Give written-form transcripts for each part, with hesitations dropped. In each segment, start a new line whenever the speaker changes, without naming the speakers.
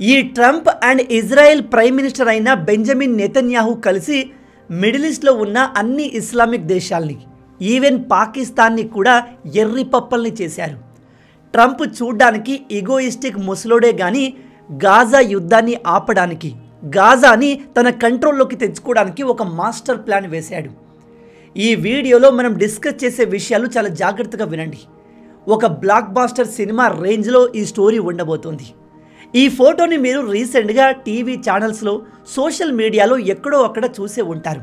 ఈ Trump and Israel prime minister అయిన Benjamin Netanyahu కలిసి మిడిల్ ఈస్ట్లో ఉన్న అన్ని ఇస్లామిక్ దేశాల్ని ఈవెన్ పాకిస్తాన్ని కూడా ఎర్రిపప్పల్ని చేశారు. ట్రంప్ చూడ్డానికి ఈగోయిస్టిక్ ముసలోడే కానీ గాజా యుద్ధాన్ని ఆపడానికి, గాజాని తన కంట్రోల్లోకి తెచ్చుకోవడానికి ఒక మాస్టర్ ప్లాన్ వేశాడు. ఈ వీడియోలో మనం డిస్కస్ చేసే విషయాలు చాలా జాగ్రత్తగా వినండి. ఒక బ్లాక్ బాస్టర్ సినిమా రేంజ్లో ఈ స్టోరీ ఉండబోతోంది. ఈ ఫోటోని మీరు రీసెంట్గా టీవీ ఛానల్స్లో, సోషల్ మీడియాలో ఎక్కడో అక్కడ చూసే ఉంటారు.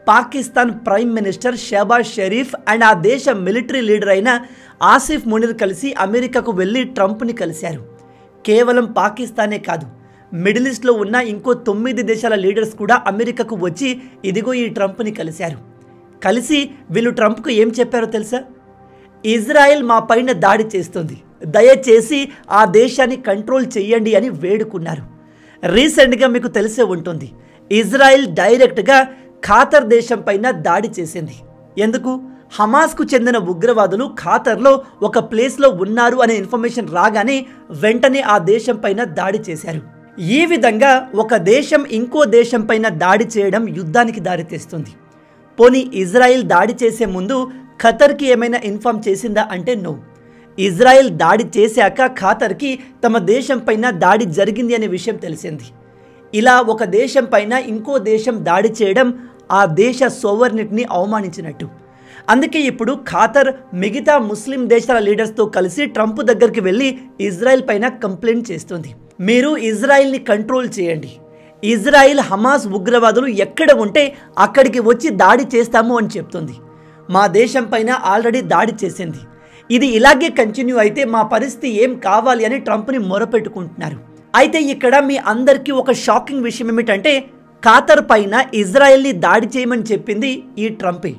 Pakistan prime minister Shehbaz Sharif and ఆ దేశ మిలిటరీ లీడర్ అయిన ఆసిఫ్ మునీర్ కలిసి అమెరికాకు వెళ్ళి ట్రంప్ని కలిశారు. కేవలం పాకిస్తానే కాదు, మిడిల్ ఈస్ట్లో ఉన్న ఇంకో 9 దేశాల లీడర్స్ కూడా అమెరికాకు వచ్చి ఇదిగో ఈ ట్రంప్ని కలిశారు. కలిసి వీళ్ళు ట్రంప్కు ఏం చెప్పారో తెలుసా? ఇజ్రాయెల్ మా పైన దాడి చేస్తుంది, దయచేసి ఆ దేశాన్ని కంట్రోల్ చేయండి అని వేడుకున్నారు. రీసెంట్గా మీకు తెలిసే ఉంటుంది, ఇజ్రాయెల్ డైరెక్ట్గా ఖాతర్ దేశం పైన దాడి చేసింది. ఎందుకు? హమాస్కు చెందిన ఉగ్రవాదులు ఖాతర్లో ఒక ప్లేస్లో ఉన్నారు అనే ఇన్ఫర్మేషన్ రాగానే వెంటనే ఆ దేశం పైన దాడి చేశారు. ఈ విధంగా ఒక దేశం ఇంకో దేశం పైన దాడి చేయడం యుద్ధానికి దారితీస్తుంది. పోనీ ఇజ్రాయెల్ దాడి చేసే ముందు ఖతర్కి ఏమైనా ఇన్ఫార్మ్ చేసిందా అంటే నో. ఇజ్రాయెల్ దాడి చేశాక ఖాతర్కి తమ దేశం పైన దాడి జరిగింది అనే విషయం తెలిసింది. ఇలా ఒక దేశం పైన ఇంకో దేశం దాడి చేయడం ఆ దేశ సోవర్నిటీని అవమానించినట్టు. అందుకే ఇప్పుడు ఖాతర్ మిగతా ముస్లిం దేశాల లీడర్స్తో కలిసి ట్రంప్ దగ్గరికి వెళ్ళి ఇజ్రాయెల్ పైన కంప్లైంట్ చేస్తుంది. మీరు ఇజ్రాయెల్ని కంట్రోల్ చేయండి, ఇజ్రాయెల్ హమాస్ ఉగ్రవాదులు ఎక్కడ ఉంటే అక్కడికి వచ్చి దాడి చేస్తాము అని చెప్తుంది. మా దేశం పైన ఆల్రెడీ దాడి చేసింది, ఇది ఇలాగే కంటిన్యూ అయితే మా పరిస్థితి ఏం కావాలి అని ట్రంప్ని మొరపెట్టుకుంటున్నారు. అయితే ఇక్కడ మీ అందరికీ ఒక షాకింగ్ విషయం ఏమిటంటే, ఖాతర్ పైన ఇజ్రాయెల్ని దాడి చేయమని చెప్పింది ఈ ట్రంపే.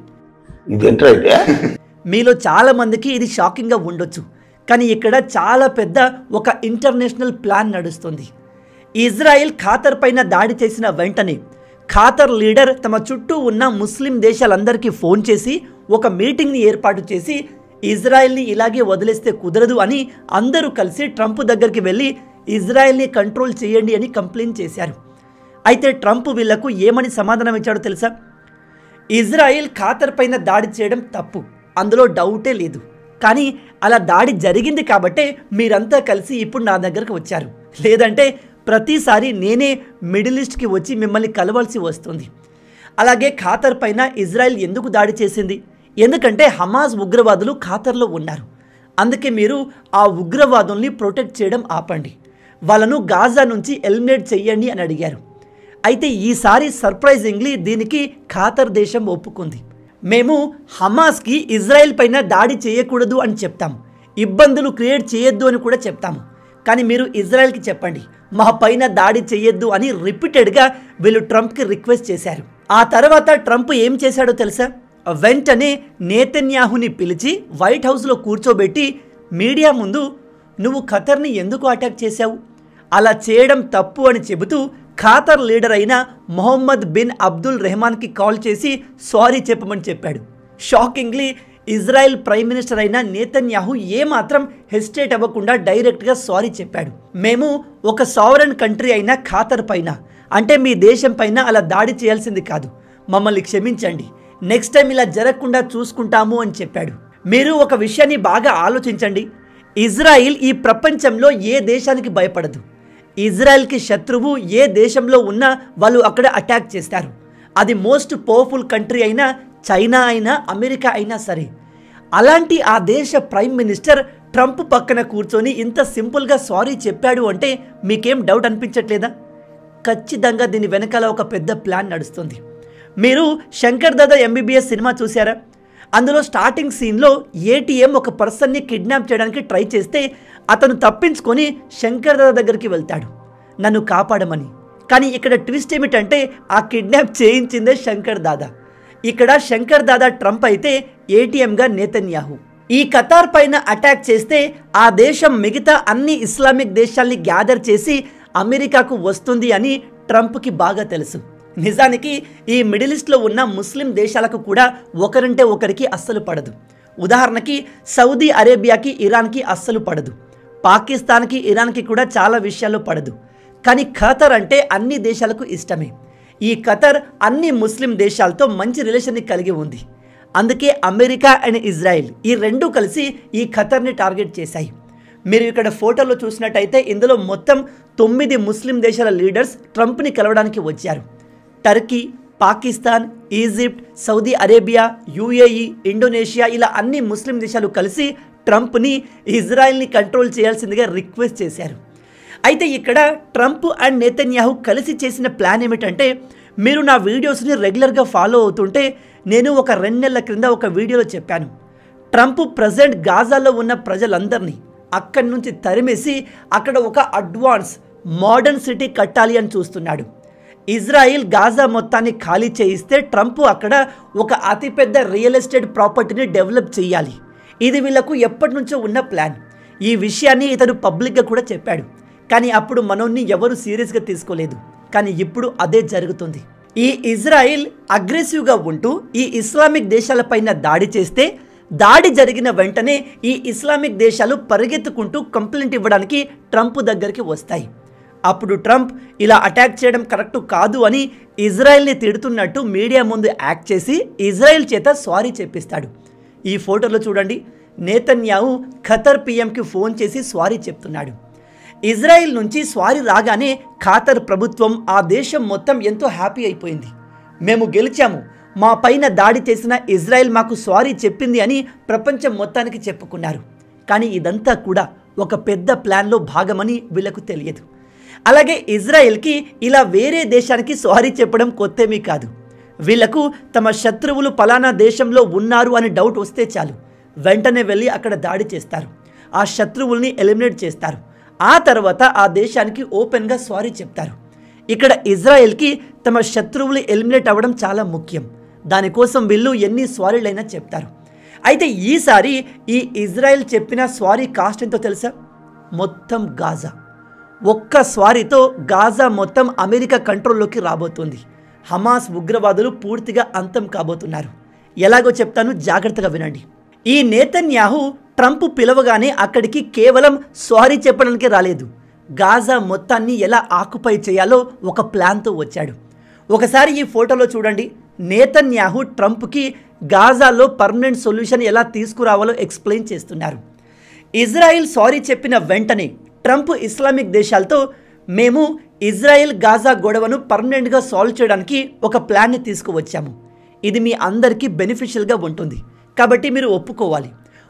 మీలో చాలా మందికి ఇది షాకింగ్గా ఉండొచ్చు, కానీ ఇక్కడ చాలా పెద్ద ఒక ఇంటర్నేషనల్ ప్లాన్ నడుస్తుంది. ఇజ్రాయెల్ ఖాతర్ పైన దాడి చేసిన వెంటనే ఖాతర్ లీడర్ తమ చుట్టూ ఉన్న ముస్లిం దేశాలందరికీ ఫోన్ చేసి ఒక మీటింగ్ని ఏర్పాటు చేసి ఇజ్రాయెల్ని ఇలాగే వదిలేస్తే కుదరదు అని అందరూ కలిసి ట్రంప్ దగ్గరికి వెళ్ళి ఇజ్రాయెల్ని కంట్రోల్ చేయండి అని కంప్లైంట్ చేశారు. అయితే ట్రంప్ వీళ్లకు ఏమని సమాధానం ఇచ్చాడో తెలుసా? ఇజ్రాయెల్ ఖాతర్ పైన దాడి చేయడం తప్పు, అందులో డౌటే లేదు, కానీ అలా దాడి జరిగింది కాబట్టే మీరంతా కలిసి ఇప్పుడు నా దగ్గరకు వచ్చారు, లేదంటే ప్రతిసారి నేనే మిడిల్ ఈస్ట్కి వచ్చి మిమ్మల్ని కలవాల్సి వస్తుంది. అలాగే ఖాతర్ పైన ఇజ్రాయెల్ ఎందుకు దాడి చేసింది? ఎందుకంటే హమాస్ ఉగ్రవాదులు ఖాతర్లో ఉన్నారు. అందుకే మీరు ఆ ఉగ్రవాదుల్ని ప్రొటెక్ట్ చేయడం ఆపండి, వాళ్ళను గాజా నుంచి ఎలిమినేట్ చెయ్యండి అని అడిగారు. అయితే ఈసారి సర్ప్రైజింగ్లీ దీనికి ఖాతర్ దేశం ఒప్పుకుంది. మేము హమాస్కి ఇజ్రాయెల్ పైన దాడి చేయకూడదు అని చెప్తాము, ఇబ్బందులు క్రియేట్ చేయొద్దు అని కూడా చెప్తాము, కానీ మీరు ఇజ్రాయెల్కి చెప్పండి మా పైన దాడి చేయొద్దు అని రిపీటెడ్గా వీళ్ళు ట్రంప్కి రిక్వెస్ట్ చేశారు. ఆ తర్వాత ట్రంప్ ఏం చేశాడో తెలుసా? వెంటనే నెతన్యాహుని పిలిచి వైట్ హౌస్లో కూర్చోబెట్టి మీడియా ముందు నువ్వు ఖతర్ని ఎందుకు అటాక్ చేశావు, అలా చేయడం తప్పు అని చెబుతూ ఖాతర్ లీడర్ అయిన మొహమ్మద్ బిన్ అబ్దుల్ రెహమాన్కి కాల్ చేసి సారీ చెప్పమని చెప్పాడు. షాకింగ్లీ ఇజ్రాయెల్ ప్రైమ్ మినిస్టర్ అయిన నెతన్యాహు ఏమాత్రం హెసిటేట్ అవ్వకుండా డైరెక్ట్గా సారీ చెప్పాడు. మేము ఒక సావరెన్ కంట్రీ అయిన ఖాతర్ పైన, అంటే మీ దేశం పైన అలా దాడి చేయాల్సింది కాదు, మమ్మల్ని క్షమించండి, నెక్స్ట్ టైం ఇలా జరగకుండా చూసుకుంటాము అని చెప్పాడు. మీరు ఒక విషయాన్ని బాగా ఆలోచించండి, ఇజ్రాయిల్ ఈ ప్రపంచంలో ఏ దేశానికి భయపడదు. ఇజ్రాయెల్కి శత్రువు ఏ దేశంలో ఉన్నా వాళ్ళు అక్కడ అటాక్ చేస్తారు. అది మోస్ట్ పవర్ఫుల్ కంట్రీ అయినా, చైనా అయినా, అమెరికా అయినా సరే. అలాంటి ఆ దేశ ప్రైమ్ మినిస్టర్ ట్రంప్ పక్కన కూర్చొని ఇంత సింపుల్గా సారీ చెప్పాడు అంటే మీకేం డౌట్ అనిపించట్లేదా? ఖచ్చితంగా దీని వెనకాల ఒక పెద్ద ప్లాన్ నడుస్తుంది. మీరు శంకర్ దాదా ఎంబీబీఎస్ సినిమా చూసారా? అందులో స్టార్టింగ్ సీన్లో ఏటీఎం ఒక పర్సన్ని కిడ్నాప్ చేయడానికి ట్రై చేస్తే అతను తప్పించుకొని శంకర్ దాదా దగ్గరికి వెళ్తాడు నన్ను కాపాడమని. కానీ ఇక్కడ ట్విస్ట్ ఏమిటంటే ఆ కిడ్నాప్ చేయించిందే శంకర్ దాదా. ఇక్కడ శంకర్ దాదా ట్రంప్ అయితే ఏటీఎంగా నెతన్యాహు. ఈ ఖతార్ పైన అటాక్ చేస్తే ఆ దేశం మిగతా అన్ని ఇస్లామిక్ దేశాల్ని గ్యాదర్ చేసి అమెరికాకు వస్తుంది అని ట్రంప్కి బాగా తెలుసు. నిజానికి ఈ మిడిల్ ఈస్ట్లో ఉన్న ముస్లిం దేశాలకు కూడా ఒకరంటే ఒకరికి అస్సలు పడదు. ఉదాహరణకి సౌదీ అరేబియాకి, ఇరాన్కి అస్సలు పడదు. పాకిస్తాన్కి, ఇరాన్కి కూడా చాలా విషయాల్లో పడదు. కానీ ఖతర్ అంటే అన్ని దేశాలకు ఇష్టమే. ఈ ఖతర్ అన్ని ముస్లిం దేశాలతో మంచి రిలేషన్ని కలిగి ఉంది. అందుకే అమెరికా అండ్ ఇజ్రాయెల్ ఈ రెండూ కలిసి ఈ ఖతర్ని టార్గెట్ చేశాయి. మీరు ఇక్కడ ఫోటోలో చూసినట్టయితే ఇందులో మొత్తం 9 ముస్లిం దేశాల లీడర్స్ ట్రంప్ని కలవడానికి వచ్చారు. Turkey, Pakistan, Egypt, Saudi Arabia, UAE, Indonesia ఇలా అన్ని ముస్లిం దేశాలు కలిసి ట్రంప్ని, ఇజ్రాయెల్ని కంట్రోల్ చేయాల్సిందిగా రిక్వెస్ట్ చేశారు. అయితే ఇక్కడ ట్రంప్ అండ్ నెతన్యాహు కలిసి చేసిన ప్లాన్ ఏమిటంటే, మీరు నా వీడియోస్ని రెగ్యులర్గా ఫాలో అవుతుంటే నేను ఒక 2 నెలల క్రింద ఒక వీడియోలో చెప్పాను. ట్రంప్ ప్రజెంట్ గాజాలో ఉన్న ప్రజలందరినీ అక్కడి నుంచి తరిమేసి అక్కడ ఒక అడ్వాన్స్ మోడర్న్ సిటీ కట్టాలి అని చూస్తున్నాడు. ఇజ్రాయిల్ గాజా మొత్తాన్ని ఖాళీ చేయిస్తే ట్రంప్ అక్కడ ఒక అతిపెద్ద రియల్ ఎస్టేట్ ప్రాపర్టీని డెవలప్ చేయాలి. ఇది వీళ్ళకు ఎప్పటి నుంచో ఉన్న ప్లాన్. ఈ విషయాన్ని ఇతను పబ్లిక్గా కూడా చెప్పాడు. కానీ అప్పుడు మనోన్ని ఎవరు సీరియస్గా తీసుకోలేదు. కానీ ఇప్పుడు అదే జరుగుతుంది. ఈ ఇజ్రాయిల్ అగ్రెసివ్గా ఉంటూ ఈ ఇస్లామిక్ దేశాలపైన దాడి చేస్తే దాడి జరిగిన వెంటనే ఈ ఇస్లామిక్ దేశాలు పరిగెత్తుకుంటూ కంప్లైంట్ ఇవ్వడానికి ట్రంప్ దగ్గరికి వస్తాయి. అప్పుడు ట్రంప్ ఇలా అటాక్ చేయడం కరెక్ట్ కాదు అని ఇజ్రాయెల్ని తిడుతున్నట్టు మీడియా ముందు యాక్ట్ చేసి ఇజ్రాయెల్ చేత సారీ చెప్పిస్తాడు. ఈ ఫోటోలో చూడండి, నెతన్యాహు ఖతర్ పిఎంకి ఫోన్ చేసి సారీ చెప్తున్నాడు. ఇజ్రాయెల్ నుంచి సారీ రాగానే ఖతర్ ప్రభుత్వం, ఆ దేశం మొత్తం ఎంతో హ్యాపీ అయిపోయింది. మేము గెలిచాము, మా పైన దాడి చేసిన ఇజ్రాయెల్ మాకు సారీ చెప్పింది అని ప్రపంచం మొత్తానికి చెప్పుకున్నారు. కానీ ఇదంతా కూడా ఒక పెద్ద ప్లాన్లో భాగమని వీళ్ళకు తెలియదు. అలాగే ఇజ్రాయెల్కి ఇలా వేరే దేశానికి సారీ చెప్పడం కొత్తేమీ కాదు. వీళ్లకు తమ శత్రువులు పలానా దేశంలో ఉన్నారు అని డౌట్ వస్తే చాలు, వెంటనే వెళ్ళి అక్కడ దాడి చేస్తారు. ఆ శత్రువుల్ని ఎలిమినేట్ చేస్తారు. ఆ తర్వాత ఆ దేశానికి ఓపెన్గా సారీ చెప్తారు. ఇక్కడ ఇజ్రాయెల్కి తమ శత్రువులు ఎలిమినేట్ అవ్వడం చాలా ముఖ్యం. దానికోసం వీళ్ళు ఎన్ని సారీలైనా చెప్తారు. అయితే ఈసారి ఈ ఇజ్రాయెల్ చెప్పిన సారీ కాస్ట్ ఎంతో తెలుసా? మొత్తం గాజా. ఒక్క స్వారీతో గాజా మొత్తం అమెరికా కంట్రోల్లోకి రాబోతుంది. హమాస్ ఉగ్రవాదులు పూర్తిగా అంతం కాబోతున్నారు. ఎలాగో చెప్తాను, జాగ్రత్తగా వినండి. ఈ నెతన్యాహు ట్రంప్ పిలవగానే అక్కడికి కేవలం సారీ చెప్పడానికి రాలేదు. గాజా మొత్తాన్ని ఎలా ఆక్యుపై చేయాలో ఒక ప్లాన్తో వచ్చాడు. ఒకసారి ఈ ఫోటోలో చూడండి, నెతన్యాహు ట్రంప్కి గాజాలో పర్మనెంట్ సొల్యూషన్ ఎలా తీసుకురావాలో ఎక్స్ప్లెయిన్ చేస్తున్నారు. ఇజ్రాయెల్ సారీ చెప్పిన వెంటనే ట్రంప్ ఇస్లామిక్ దేశాలతో, మేము ఇజ్రాయెల్ గాజా గొడవను పర్మనెంట్గా సాల్వ్ చేయడానికి ఒక ప్లాన్ని తీసుకువచ్చాము. ఇది మీ అందరికీ బెనిఫిషియల్గా ఉంటుంది, కాబట్టి మీరు ఒప్పుకోవాలి.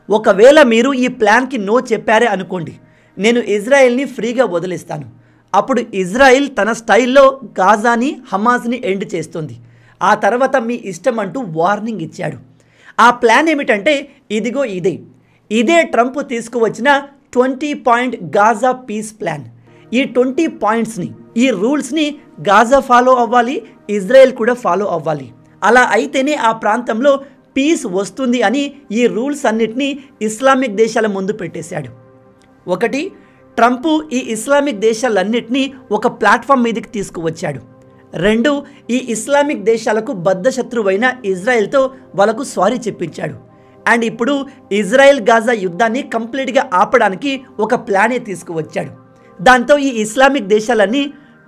ఒకవేళ మీరు ఈ ప్లాన్కి నో చెప్పారే అనుకోండి, నేను ఇజ్రాయెల్ని ఫ్రీగా వదిలేస్తాను. అప్పుడు ఇజ్రాయెల్ తన స్టైల్లో గాజాని, హమాస్ని ఎండ్ చేస్తుంది. ఆ తర్వాత మీ ఇష్టం అంటూ వార్నింగ్ ఇచ్చాడు. ఆ ప్లాన్ ఏమిటంటే ఇదిగో ఇదే ట్రంప్ తీసుకువచ్చిన 20 పాయింట్ గాజా పీస్ ప్లాన్. ఈ 20 పాయింట్స్ని, ఈ రూల్స్ని గాజా ఫాలో అవ్వాలి, ఇజ్రాయెల్ కూడా ఫాలో అవ్వాలి. అలా అయితేనే ఆ ప్రాంతంలో పీస్ వస్తుంది అని ఈ రూల్స్ అన్నిటినీ ఇస్లామిక్ దేశాల ముందు పెట్టేశాడు. ఒకటి, ట్రంప్ ఈ ఇస్లామిక్ దేశాలన్నింటినీ ఒక ప్లాట్ఫామ్ మీదకి తీసుకువచ్చాడు. 2, ఈ ఇస్లామిక్ దేశాలకు బద్ధశత్రువైన ఇజ్రాయెల్తో వాళ్ళకు సారీ చెప్పించాడు. అండ్ ఇప్పుడు ఇజ్రాయెల్ గాజా యుద్ధాన్ని కంప్లీట్గా ఆపడానికి ఒక ప్లానే తీసుకువచ్చాడు. దాంతో ఈ ఇస్లామిక్ దేశాలన్నీ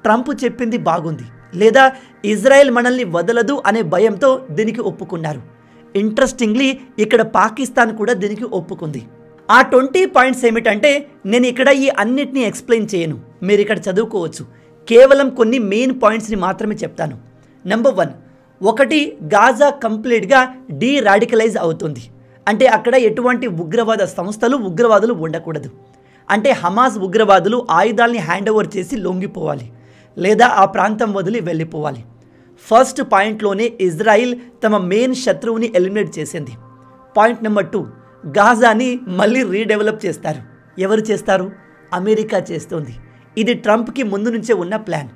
ట్రంప్ చెప్పింది బాగుంది, లేదా ఇజ్రాయెల్ మనల్ని వదలదు అనే భయంతో దీనికి ఒప్పుకున్నారు. ఇంట్రెస్టింగ్లీ ఇక్కడ పాకిస్తాన్ కూడా దీనికి ఒప్పుకుంది. ఆ 20 పాయింట్స్ ఏమిటంటే, నేను ఇక్కడ ఈ అన్నిటినీ ఎక్స్ప్లెయిన్ చేయను, మీరు ఇక్కడ చదువుకోవచ్చు. కేవలం కొన్ని మెయిన్ పాయింట్స్ని మాత్రమే చెప్తాను. నెంబర్ 1, ఒకటి, గాజా కంప్లీట్గా డీరాడికలైజ్ అవుతుంది. అంటే అక్కడ ఎటువంటి ఉగ్రవాద సంస్థలు, ఉగ్రవాదులు ఉండకూడదు. అంటే హమాస్ ఉగ్రవాదులు ఆయుధాలని హ్యాండ్ ఓవర్ చేసి లొంగిపోవాలి, లేదా ఆ ప్రాంతం వదిలి వెళ్ళిపోవాలి. ఫస్ట్ పాయింట్లోనే ఇజ్రాయిల్ తమ మెయిన్ శత్రువుని ఎలిమినేట్ చేసింది. పాయింట్ నెంబర్ 2, గాజాని మళ్ళీ రీడెవలప్ చేస్తారు. ఎవరు చేస్తారు? అమెరికా చేస్తుంది. ఇది ట్రంప్కి ముందు నుంచే ఉన్న ప్లాన్.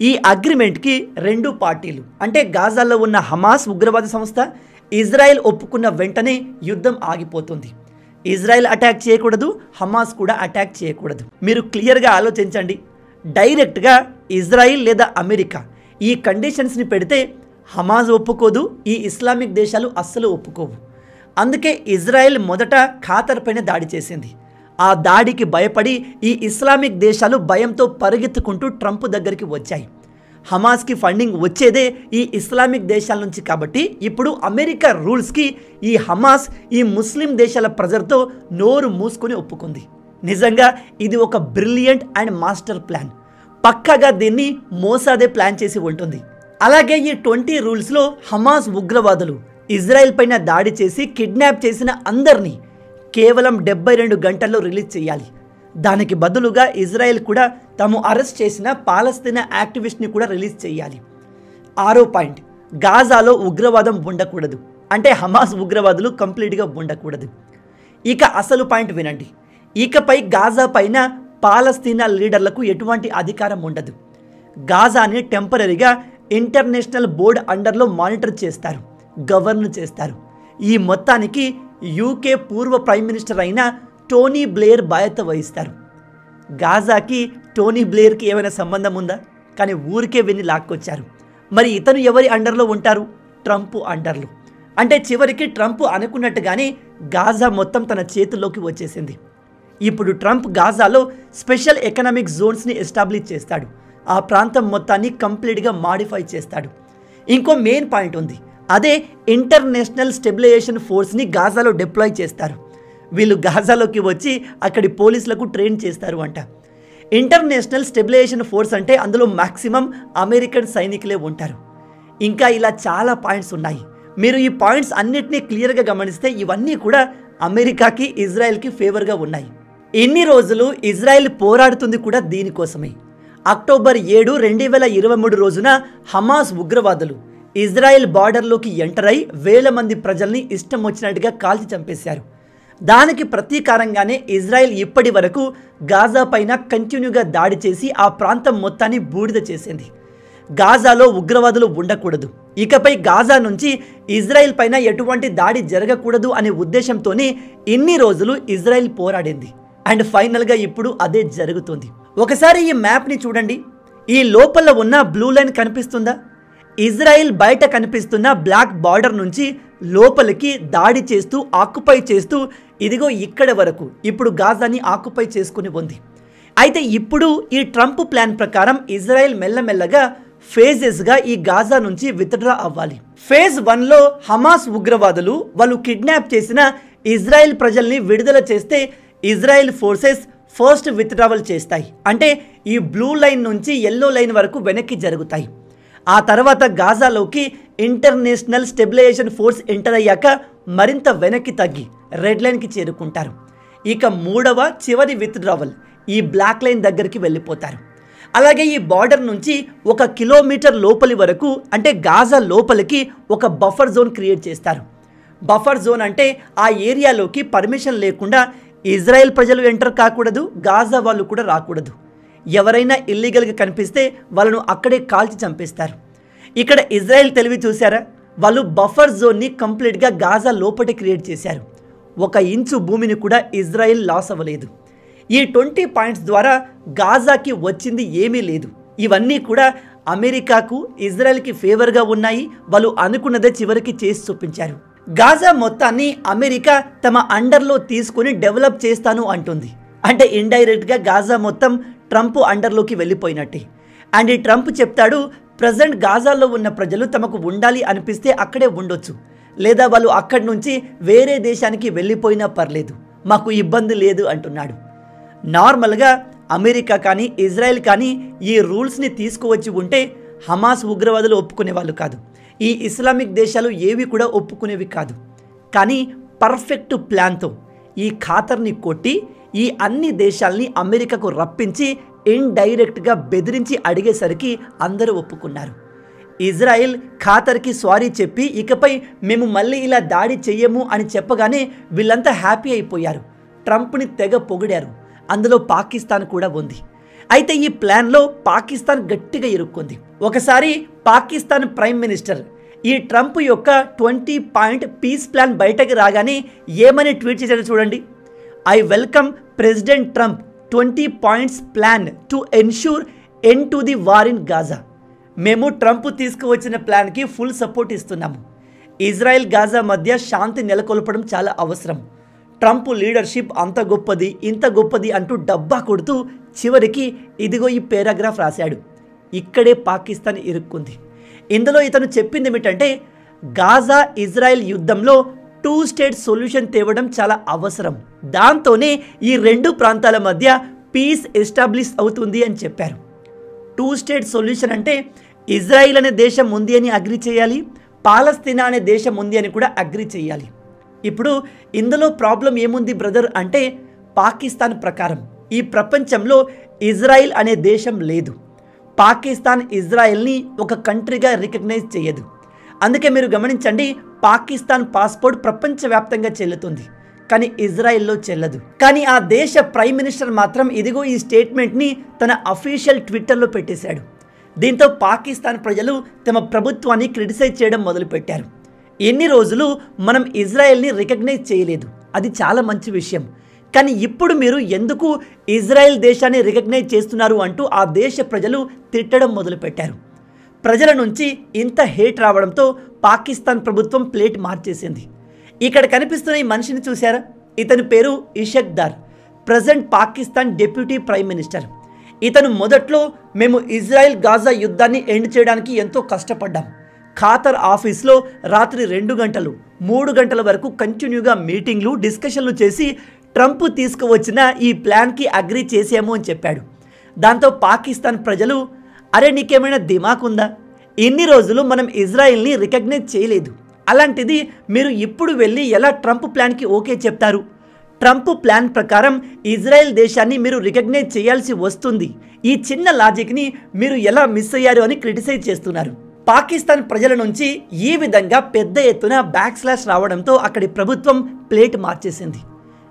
ఈ అగ్రిమెంట్కి 2 పార్టీలు, అంటే గాజాలో ఉన్న హమాస్ ఉగ్రవాద సంస్థ, ఇజ్రాయెల్ ఒప్పుకున్న వెంటనే యుద్ధం ఆగిపోతుంది. ఇజ్రాయెల్ అటాక్ చేయకూడదు, హమాస్ కూడా అటాక్ చేయకూడదు. మీరు క్లియర్గా ఆలోచించండి. డైరెక్ట్గా ఇజ్రాయిల్ లేదా అమెరికా ఈ కండిషన్స్ని పెడితే హమాస్ ఒప్పుకోదు, ఈ ఇస్లామిక్ దేశాలు అస్సలు ఒప్పుకోవు. అందుకే ఇజ్రాయెల్ మొదట ఖతర్ పైన దాడి చేసింది. ఆ దాడికి భయపడి ఈ ఇస్లామిక్ దేశాలు భయంతో పరిగెత్తుకుంటూ ట్రంప్ దగ్గరికి వచ్చాయి. హమాస్కి ఫండింగ్ వచ్చేదే ఈ ఇస్లామిక్ దేశాల నుంచి కాబట్టి ఇప్పుడు అమెరికా రూల్స్కి ఈ హమాస్ ఈ ముస్లిం దేశాల ప్రెజర్తో నోరు మూసుకొని ఒప్పుకుంది. నిజంగా ఇది ఒక బ్రిలియంట్ అండ్ మాస్టర్ ప్లాన్. పక్కాగా దీన్ని మోసాదే ప్లాన్ చేసి ఉంటుంది. అలాగే ఈ 20 రూల్స్లో హమాస్ ఉగ్రవాదులు ఇజ్రాయెల్ పైన దాడి చేసి కిడ్నాప్ చేసిన అందరినీ కేవలం 72 గంటల్లో రిలీజ్ చేయాలి. దానికి బదులుగా ఇజ్రాయెల్ కూడా తాము అరెస్ట్ చేసిన పాలస్తీనా యాక్టివిస్ట్ని కూడా రిలీజ్ చేయాలి. 6వ పాయింట్, గాజాలో ఉగ్రవాదం ఉండకూడదు. అంటే హమాస్ ఉగ్రవాదులు కంప్లీట్గా ఉండకూడదు. ఇక అసలు పాయింట్ వినండి. ఇకపై గాజా పైన పాలస్తీనా లీడర్లకు ఎటువంటి అధికారం ఉండదు. గాజాని టెంపరరీగా ఇంటర్నేషనల్ బోర్డ్ అండర్లో మానిటర్ చేస్తారు, గవర్న్ చేస్తారు. ఈ మొత్తానికి యూకే పూర్వ ప్రైమ్ మినిస్టర్ అయిన టోనీ బ్లేయర్ బాధ్యత వహిస్తారు. గాజాకి టోనీ బ్లేయర్కి ఏమైనా సంబంధం ఉందా? కానీ ఊరికే విని లాక్కొచ్చారు. మరి ఇతను ఎవరి అండర్లో ఉంటారు? ట్రంప్ అండర్లో. అంటే చివరికి ట్రంప్ అనుకున్నట్టుగానే గాజా మొత్తం తన చేతుల్లోకి వచ్చేసింది. ఇప్పుడు ట్రంప్ గాజాలో స్పెషల్ ఎకనామిక్ జోన్స్ని ఎస్టాబ్లిష్ చేస్తాడు. ఆ ప్రాంతం మొత్తాన్ని కంప్లీట్గా మాడిఫై చేస్తాడు. ఇంకో మెయిన్ పాయింట్ ఉంది. అదే ఇంటర్నేషనల్ స్టెబిలైజేషన్ ఫోర్స్ని గాజాలో డిప్లాయ్ చేస్తారు. వీళ్ళు గాజాలోకి వచ్చి అక్కడి పోలీసులకు ట్రైన్ చేస్తారు అంట. ఇంటర్నేషనల్ స్టెబిలైజేషన్ ఫోర్స్ అంటే అందులో మ్యాక్సిమం అమెరికన్ సైనికులే ఉంటారు. ఇంకా ఇలా చాలా పాయింట్స్ ఉన్నాయి. మీరు ఈ పాయింట్స్ అన్నిటినీ క్లియర్గా గమనిస్తే ఇవన్నీ కూడా అమెరికాకి ఇజ్రాయెల్కి ఫేవర్గా ఉన్నాయి. ఇన్ని రోజులు ఇజ్రాయెల్ పోరాడుతుంది కూడా దీనికోసమే. అక్టోబర్ 7, 2023 రోజున హమాస్ ఉగ్రవాదులు ఇజ్రాయెల్ బార్డర్లోకి ఎంటర్ అయి వేల మంది ప్రజల్ని ఇష్టం వచ్చినట్టుగా కాల్చి చంపేశారు. దానికి ప్రతీకారంగానే ఇజ్రాయెల్ ఇప్పటి వరకు గాజా పైన కంటిన్యూగా దాడి చేసి ఆ ప్రాంతం మొత్తాన్ని బూడిద చేసింది. గాజాలో ఉగ్రవాదులు ఉండకూడదు, ఇకపై గాజా నుంచి ఇజ్రాయెల్ పైన ఎటువంటి దాడి జరగకూడదు అనే ఉద్దేశంతోనే ఇన్ని రోజులు ఇజ్రాయెల్ పోరాడింది. అండ్ ఫైనల్గా ఇప్పుడు అదే జరుగుతుంది. ఒకసారి ఈ మ్యాప్ని చూడండి. ఈ లోపల ఉన్న బ్లూ లైన్ కనిపిస్తుందా? ఇజ్రాయెల్ బయట కనిపిస్తున్న బ్లాక్ బార్డర్ నుంచి లోపలికి దాడి చేస్తూ ఆక్యుపై చేస్తూ ఇదిగో ఇక్కడ వరకు ఇప్పుడు గాజాని ఆక్యుపై చేసుకుని ఉంది. అయితే ఇప్పుడు ఈ ట్రంప్ ప్లాన్ ప్రకారం ఇజ్రాయెల్ మెల్లమెల్లగా ఫేజెస్గా ఈ గాజా నుంచి విత్డ్రా అవ్వాలి. ఫేజ్ 1లో హమాస్ ఉగ్రవాదులు వాళ్ళు కిడ్నాప్ చేసిన ఇజ్రాయెల్ ప్రజల్ని విడుదల చేస్తే ఇజ్రాయెల్ ఫోర్సెస్ ఫస్ట్ విత్డ్రావల్ చేస్తాయి. అంటే ఈ బ్లూ లైన్ నుంచి ఎల్లో లైన్ వరకు వెనక్కి జరుగుతాయి. ఆ తర్వాత గాజాలోకి ఇంటర్నేషనల్ స్టెబిలైజేషన్ ఫోర్స్ ఎంటర్ అయ్యాక మరింత వెనక్కి తగ్గి రెడ్ లైన్కి చేరుకుంటారు. ఇక 3వ చివరి విత్డ్రావల్ ఈ బ్లాక్ లైన్ దగ్గరికి వెళ్ళిపోతారు. అలాగే ఈ బార్డర్ నుంచి 1 కిలోమీటర్ లోపలి వరకు అంటే గాజా లోపలికి ఒక బఫర్ జోన్ క్రియేట్ చేస్తారు. బఫర్ జోన్ అంటే ఆ ఏరియాలోకి పర్మిషన్ లేకుండా ఇజ్రాయెల్ ప్రజలు ఎంటర్ కాకూడదు, గాజా వాళ్ళు కూడా రాకూడదు. ఎవరైనా ఇల్లీగల్గా కనిపిస్తే వాళ్ళను అక్కడే కాల్చి చంపేస్తారు. ఇక్కడ ఇజ్రాయెల్ తెలివి చూసారా? వాళ్ళు బఫర్ జోన్ని కంప్లీట్గా గాజా లోపటే క్రియేట్ చేశారు. 1 ఇంచు భూమిని కూడా ఇజ్రాయెల్ లాస్ అవ్వలేదు. ఈ 20 పాయింట్స్ ద్వారా గాజాకి వచ్చింది ఏమీ లేదు. ఇవన్నీ కూడా అమెరికాకు ఇజ్రాయెల్కి ఫేవర్గా ఉన్నాయి. వాళ్ళు అనుకున్నదే చివరికి చేసి చూపించారు. గాజా మొత్తాన్ని అమెరికా తమ అండర్లో తీసుకుని డెవలప్ చేస్తాను అంటుంది. అంటే ఇండైరెక్ట్గా గాజా మొత్తం ట్రంప్ అండర్లోకి వెళ్ళిపోయినట్టే. అండ్ ఈ ట్రంప్ చెప్తాడు, ప్రజెంట్ గాజాలో ఉన్న ప్రజలు తమకు ఉండాలి అనిపిస్తే అక్కడే ఉండొచ్చు, లేదా వాళ్ళు అక్కడి నుంచి వేరే దేశానికి వెళ్ళిపోయినా పర్లేదు, మాకు ఇబ్బంది లేదు అంటున్నాడు. నార్మల్గా అమెరికా కానీ ఇజ్రాయెల్ కానీ ఈ రూల్స్ని తీసుకువచ్చి ఉంటే హమాస్ ఉగ్రవాదులు ఒప్పుకునే వాళ్ళు కాదు, ఈ ఇస్లామిక్ దేశాలు ఏవి కూడా ఒప్పుకునేవి కాదు. కానీ పర్ఫెక్ట్ ప్లాన్తో ఈ ఖాతర్ని కొట్టి ఈ అన్ని దేశాల్ని అమెరికాకు రప్పించి ఇండైరెక్ట్గా బెదిరించి అడిగేసరికి అందరూ ఒప్పుకున్నారు. ఇజ్రాయెల్ ఖాతర్కి సారీ చెప్పి ఇకపై మేము మళ్ళీ ఇలా దాడి చెయ్యము అని చెప్పగానే వీళ్ళంతా హ్యాపీ అయిపోయారు. ట్రంప్ని తెగ పొగిడారు. అందులో పాకిస్తాన్ కూడా ఉంది. అయితే ఈ ప్లాన్లో పాకిస్తాన్ గట్టిగా ఇరుక్కుంది. ఒకసారి పాకిస్తాన్ ప్రైమ్ మినిస్టర్ ఈ ట్రంప్ యొక్క 20 పాయింట్ పీస్ ప్లాన్ బయటకు రాగానే ఏమని ట్వీట్ చేశారో చూడండి. I welcome president Trump 20 points plan to ensure end to the war in Gaza. మేము ట్రంప్ తీసుకువచ్చిన ప్లాన్కి ఫుల్ సపోర్ట్ ఇస్తున్నాము. ఇజ్రాయెల్ గాజా మధ్య శాంతి నెలకొల్పడం చాలా అవసరం. ట్రంప్ లీడర్షిప్ అంత గొప్పది ఇంత గొప్పది అంటూ డబ్బా కొడుతూ చివరికి ఇదిగో ఈ పారాగ్రాఫ్ రాశాడు. ఇక్కడే పాకిస్తాన్ ఇరుక్కుంది. ఇందులో ఇతను చెప్పింది ఏమిటంటే గాజా ఇజ్రాయెల్ యుద్ధంలో 2 స్టేట్ సొల్యూషన్ తేవడం చాలా అవసరం, దాంతోనే ఈ 2 ప్రాంతాల మధ్య పీస్ ఎస్టాబ్లిష్ అవుతుంది అని చెప్పారు. 2 స్టేట్ సొల్యూషన్ అంటే ఇజ్రాయిల్ అనే దేశం ఉంది అని అగ్రి చేయాలి, పాలస్తీనా అనే దేశం ఉంది అని కూడా అగ్రి చేయాలి. ఇప్పుడు ఇందులో ప్రాబ్లం ఏముంది బ్రదర్ అంటే పాకిస్తాన్ ప్రకారం ఈ ప్రపంచంలో ఇజ్రాయిల్ అనే దేశం లేదు. పాకిస్తాన్ ఇజ్రాయెల్ని ఒక కంట్రీగా రికగ్నైజ్ చేయదు. అందుకే మీరు గమనించండి, పాకిస్తాన్ పాస్పోర్ట్ ప్రపంచవ్యాప్తంగా చెల్లుతుంది, కానీ ఇజ్రాయెల్లో చెల్లదు. కానీ ఆ దేశ ప్రైమ్ మినిస్టర్ మాత్రం ఇదిగో ఈ స్టేట్మెంట్ని తన అఫీషియల్ ట్విట్టర్లో పెట్టేశాడు. దీంతో పాకిస్తాన్ ప్రజలు తమ ప్రభుత్వాన్ని క్రిటిసైజ్ చేయడం మొదలుపెట్టారు. ఎన్ని రోజులు మనం ఇజ్రాయెల్ని రికగ్నైజ్ చేయలేదు, అది చాలా మంచి విషయం, కానీ ఇప్పుడు మీరు ఎందుకు ఇజ్రాయెల్ దేశాన్ని రికగ్నైజ్ చేస్తున్నారు అంటూ ఆ దేశ ప్రజలు తిట్టడం మొదలుపెట్టారు. ప్రజల నుంచి ఇంత హేట్ రావడంతో పాకిస్తాన్ ప్రభుత్వం ప్లేట్ మార్చేసింది. ఇక్కడ కనిపిస్తున్న ఈ మనిషిని చూశారా? ఇతని పేరు Ishaq Dar, present Pakistan deputy prime minister. ఇతను మొదట్లో మేము ఇజ్రాయెల్ గాజా యుద్ధాన్ని ఎండ్ చేయడానికి ఎంతో కష్టపడ్డాం. ఖాతర్ ఆఫీస్లో రాత్రి 2 గంటలు 3 గంటల వరకు కంటిన్యూగా మీటింగ్లు డిస్కషన్లు చేసి ట్రంప్ తీసుకువచ్చిన ఈ ప్లాన్కి అగ్రి చేసాము అని చెప్పాడు. దాంతో పాకిస్తాన్ ప్రజలు అరే నీకేమైనా దిమాక్ ఉందా, ఇన్ని రోజులు మనం ఇజ్రాయెల్ని రికగ్నైజ్ చేయలేదు, అలాంటిది మీరు ఇప్పుడు వెళ్ళి ఎలా ట్రంప్ ప్లాన్కి ఓకే చెప్తారు? ట్రంప్ ప్లాన్ ప్రకారం ఇజ్రాయెల్ దేశాన్ని మీరు రికగ్నైజ్ చేయాల్సి వస్తుంది, ఈ చిన్న లాజిక్ని మీరు ఎలా మిస్ అయ్యారు అని క్రిటిసైజ్ చేస్తున్నారు. పాకిస్తాన్ ప్రజల నుంచి ఈ విధంగా పెద్ద ఎత్తున బ్యాక్ స్లాష్ రావడంతో అక్కడి ప్రభుత్వం ప్లేట్ మార్చేసింది.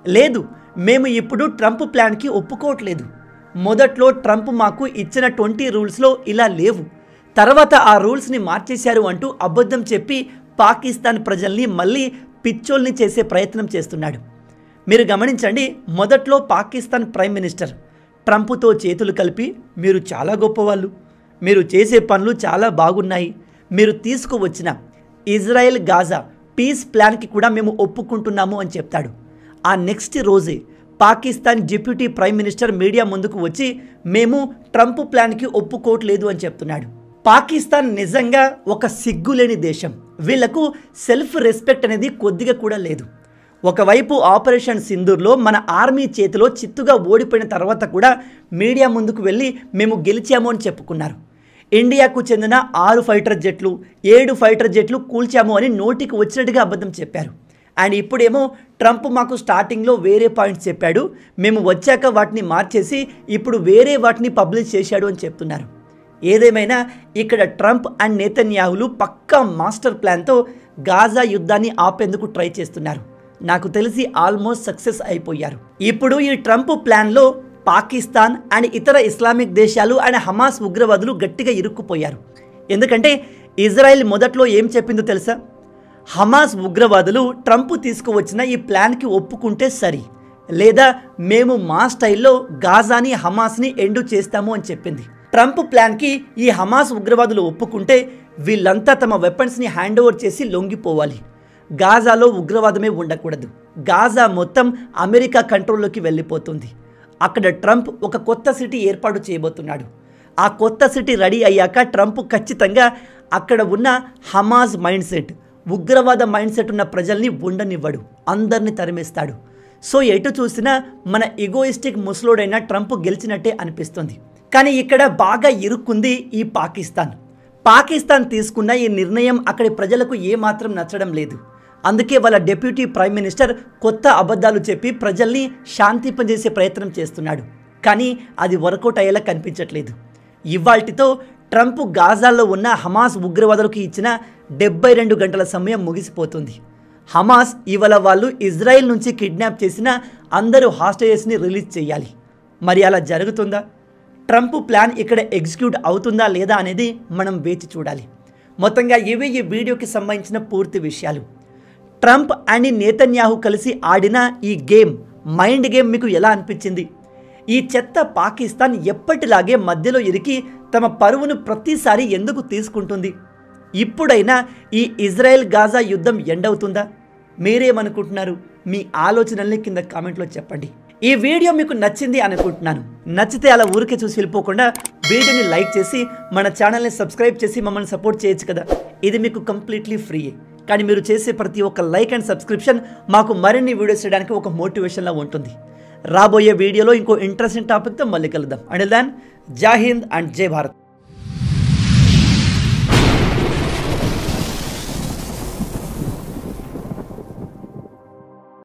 లేదు, మేము ఇప్పుడు ట్రంప్ ప్లాన్కి ఒప్పుకోవట్లేదు. మొదట్లో ట్రంప్ మాకు ఇచ్చిన 20 రూల్స్లో ఇలా లేవు, తర్వాత ఆ రూల్స్ని మార్చేశారు అంటూ అబద్ధం చెప్పి పాకిస్తాన్ ప్రజల్ని మళ్ళీ పిచ్చోల్ని చేసే ప్రయత్నం చేస్తున్నాడు. మీరు గమనించండి, మొదట్లో పాకిస్తాన్ ప్రైమ్ మినిస్టర్ ట్రంప్తో చేతులు కలిపి మీరు చాలా గొప్పవాళ్ళు, మీరు చేసే పనులు చాలా బాగున్నాయి, మీరు తీసుకువచ్చిన ఇజ్రాయెల్ గాజా పీస్ ప్లాన్కి కూడా మేము ఒప్పుకుంటున్నాము అని చెప్తాడు. ఆ నెక్స్ట్ రోజే Pakistan deputy prime minister media ముందుకు వచ్చి మేము ట్రంప్ ప్లాన్కి ఒప్పుకోవట్లేదు అని చెప్తున్నాడు. పాకిస్తాన్ నిజంగా ఒక సిగ్గులేని దేశం. వీళ్లకు సెల్ఫ్ రెస్పెక్ట్ అనేది కొద్దిగా కూడా లేదు. ఒకవైపు ఆపరేషన్ సింధూర్లో మన ఆర్మీ చేతిలో చిత్తుగా ఓడిపోయిన తర్వాత కూడా మీడియా ముందుకు వెళ్ళి మేము గెలిచాము అని చెప్పుకున్నారు. ఇండియాకు చెందిన 6 ఫైటర్ జెట్లు 7 ఫైటర్ జెట్లు కూల్చాము అని నోటికి వచ్చినట్టుగా అబద్ధం చెప్పారు. అండ్ ఇప్పుడేమో ట్రంప్ మాకు స్టార్టింగ్లో వేరే పాయింట్స్ చెప్పాడు, మేము వచ్చాక వాటిని మార్చేసి ఇప్పుడు వేరే వాటిని పబ్లిష్ చేశాడు అని చెప్తున్నారు. ఏదేమైనా ఇక్కడ ట్రంప్ అండ్ నెతన్యాహులు పక్కా మాస్టర్ ప్లాన్తో గాజా యుద్ధాన్ని ఆపేందుకు ట్రై చేస్తున్నారు. నాకు తెలిసి ఆల్మోస్ట్ సక్సెస్ అయిపోయారు. ఇప్పుడు ఈ ట్రంప్ ప్లాన్లో పాకిస్తాన్ అండ్ ఇతర ఇస్లామిక్ దేశాలు అండ్ హమాస్ ఉగ్రవాదులు గట్టిగా ఇరుక్కుపోయారు. ఎందుకంటే ఇజ్రాయెల్ మొదట్లో ఏం చెప్పిందో తెలుసా? హమాస్ ఉగ్రవాదులు ట్రంప్ తీసుకువచ్చిన ఈ ప్లాన్కి ఒప్పుకుంటే సరి, లేదా మేము మా స్టైల్లో గాజాని హమాస్ని ఎండు చేస్తాము అని చెప్పింది. ట్రంప్ ప్లాన్కి ఈ హమాస్ ఉగ్రవాదులు ఒప్పుకుంటే వీళ్ళంతా తమ వెపన్స్ని హ్యాండ్ ఓవర్ చేసి లొంగిపోవాలి. గాజాలో ఉగ్రవాదమే ఉండకూడదు. గాజా మొత్తం అమెరికా కంట్రోల్లోకి వెళ్ళిపోతుంది. అక్కడ ట్రంప్ ఒక కొత్త సిటీ ఏర్పాటు చేయబోతున్నాడు. ఆ కొత్త సిటీ రెడీ అయ్యాక ట్రంప్ ఖచ్చితంగా అక్కడ ఉన్న హమాస్ మైండ్ సెట్, ఉగ్రవాద మైండ్ సెట్ ఉన్న ప్రజల్ని ఉండనివ్వడు, అందరిని తరిమేస్తాడు. సో ఎటు చూసినా మన ఈగోయిస్టిక్ ముసలోడైన ట్రంప్ గెలిచినట్టే అనిపిస్తుంది. కానీ ఇక్కడ బాగా ఇరుక్కుంది ఈ పాకిస్తాన్ తీసుకున్న ఈ నిర్ణయం అక్కడి ప్రజలకు ఏమాత్రం నచ్చడం లేదు. అందుకే వాళ్ళ డిప్యూటీ ప్రైమ్ మినిస్టర్ కొత్త అబద్ధాలు చెప్పి ప్రజల్ని శాంతింపజేసే ప్రయత్నం చేస్తున్నాడు. కానీ అది వర్కౌట్ అయ్యేలా కనిపించట్లేదు. ఇవాల్టితో ట్రంప్ గాజాలో ఉన్న హమాస్ ఉగ్రవాదులకు ఇచ్చిన 72 గంటల సమయం ముగిసిపోతుంది. హమాస్ ఇవాళ వాళ్ళు ఇజ్రాయెల్ నుంచి కిడ్నాప్ చేసిన అందరూ హాస్టేజెస్ని రిలీజ్ చేయాలి. మరి అలా జరుగుతుందా? ట్రంప్ ప్లాన్ ఇక్కడ ఎగ్జిక్యూట్ అవుతుందా లేదా అనేది మనం వేచి చూడాలి. మొత్తంగా ఇవే ఈ వీడియోకి సంబంధించిన పూర్తి విషయాలు. ట్రంప్ అండ్ నెతన్యాహు కలిసి ఆడిన ఈ గేమ్, మైండ్ గేమ్ మీకు ఎలా అనిపించింది? ఈ చెత్త పాకిస్తాన్ ఎప్పటిలాగే మధ్యలో ఇరికి తమ పరువును ప్రతిసారి ఎందుకు తీసుకుంటుంది? ఇప్పుడైనా ఈ ఇజ్రాయెల్ గాజా యుద్ధం ఎండ్ అవుతుందా? మీరేమనుకుంటున్నారు? మీ ఆలోచనల్ని కింద కామెంట్లో చెప్పండి. ఈ వీడియో మీకు నచ్చింది అనుకుంటున్నాను. నచ్చితే అలా ఊరికే చూసి వెళ్ళిపోకుండా వీడియోని లైక్ చేసి మన ఛానల్ని సబ్స్క్రైబ్ చేసి మమ్మల్ని సపోర్ట్ చేయొచ్చు కదా. ఇది మీకు కంప్లీట్లీ ఫ్రీ. కానీ మీరు చేసే ప్రతి ఒక్క లైక్ అండ్ సబ్స్క్రిప్షన్ మాకు మరిన్ని వీడియోస్ చేయడానికి ఒక మోటివేషన్లా ఉంటుంది. రాబోయే వీడియోలో ఇంకో ఇంట్రెస్టింగ్ టాపిక్తో మళ్ళీ కలుద్దాం. అంటిల్ దెన్, జై హింద్ అండ్ జై భారత్.